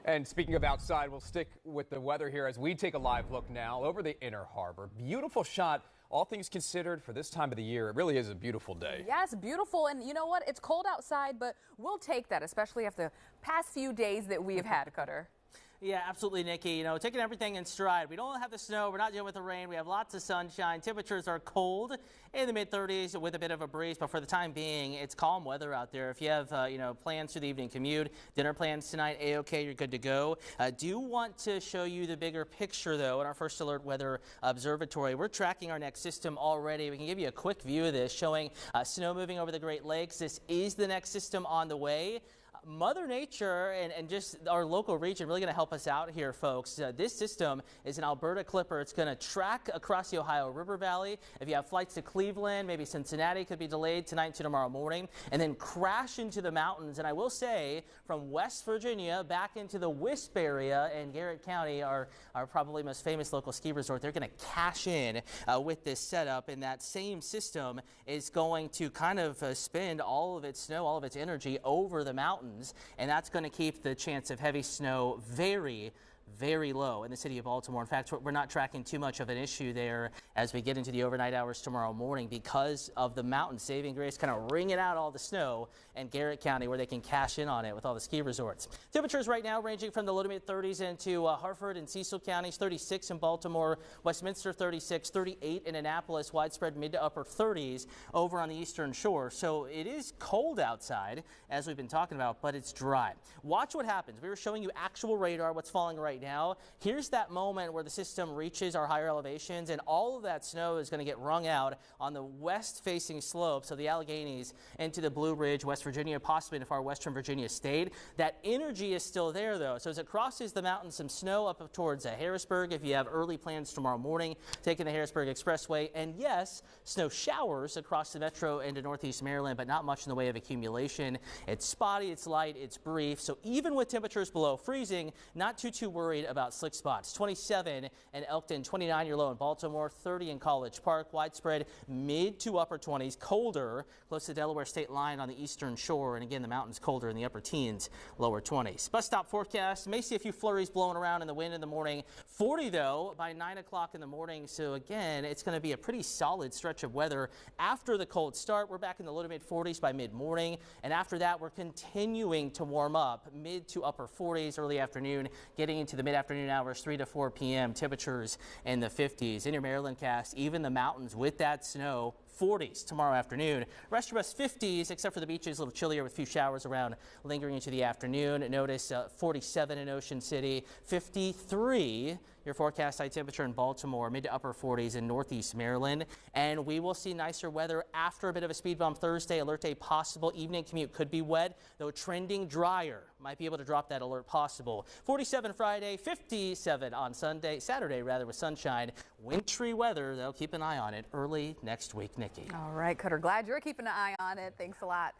And speaking of outside, we'll stick with the weather here as we take a live look now over the Inner Harbor. Beautiful shot, all things considered, for this time of the year. It really is a beautiful day. Yes, beautiful. And you know what? It's cold outside, but we'll take that, especially after the past few days that we have had, Cutter. Yeah, absolutely, Nikki. You know, taking everything in stride. We don't have the snow. We're not dealing with the rain. We have lots of sunshine. Temperatures are cold in the mid-30s with a bit of a breeze. But for the time being, it's calm weather out there. If you have, plans for the evening commute, dinner plans tonight, A-OK, you're good to go. Do want to show you the bigger picture, though, in our First Alert Weather Observatory. We're tracking our next system already. We can give you a quick view of this, showing snow moving over the Great Lakes. This is the next system on the way. Mother Nature and just our local region really going to help us out here, folks. This system is an Alberta clipper. It's going to track across the Ohio River Valley. If you have flights to Cleveland, maybe Cincinnati could be delayed tonight to tomorrow morning, and then crash into the mountains. And I will say, from West Virginia back into the Wisp area and Garrett County, our probably most famous local ski resort, they're going to cash in with this setup. And that same system is going to kind of spend all of its snow, all of its energy over the mountains. And that's going to keep the chance of heavy snow very low in the city of Baltimore. In fact, we're not tracking too much of an issue there as we get into the overnight hours tomorrow morning because of the mountain saving grace kind of wringing out all the snow in Garrett County, where they can cash in on it with all the ski resorts. Temperatures right now ranging from the low to mid 30s into Hartford and Cecil counties, 36 in Baltimore, Westminster 36, 38 in Annapolis, widespread mid to upper 30s over on the eastern shore. So it is cold outside, as we've been talking about, but it's dry. Watch what happens. We were showing you actual radar, what's falling right now. Here's that moment where the system reaches our higher elevations, and all of that snow is going to get wrung out on the west-facing slopes of the Alleghenies into the Blue Ridge, West Virginia, possibly into far western Virginia state. That energy is still there, though. So as it crosses the mountains, some snow up towards Harrisburg. If you have early plans tomorrow morning, taking the Harrisburg Expressway, and yes, snow showers across the metro into northeast Maryland, but not much in the way of accumulation. It's spotty, it's light, it's brief. So even with temperatures below freezing, not too worried about slick spots. 27 in Elkton, 29 your low in Baltimore, 30 in College Park, widespread mid to upper 20s, colder close to the Delaware state line on the eastern shore, and again the mountains colder in the upper teens, lower 20s. Bus stop forecast, may see a few flurries blowing around in the wind in the morning. 40 though by 9 o'clock in the morning, so again it's going to be a pretty solid stretch of weather after the cold start. We're back in the low to mid 40s by mid morning, and after that we're continuing to warm up mid to upper 40s early afternoon, getting into the mid-afternoon hours, 3 to 4 p.m. Temperatures in the 50s. In your Maryland cast, even the mountains with that snow, 40s tomorrow afternoon. Rest of us 50s, except for the beaches, a little chillier with a few showers around lingering into the afternoon. Notice 47 in Ocean City, 53 your forecast high temperature in Baltimore, mid to upper 40s in northeast Maryland. And we will see nicer weather after a bit of a speed bump Thursday. Alert day possible. Evening commute could be wet, though trending drier. Might be able to drop that alert possible. 47 Friday, 57 on Saturday with sunshine. Wintry weather, though. Keep an eye on it early next week, Nikki. All right, Cutter. Glad you're keeping an eye on it. Thanks a lot.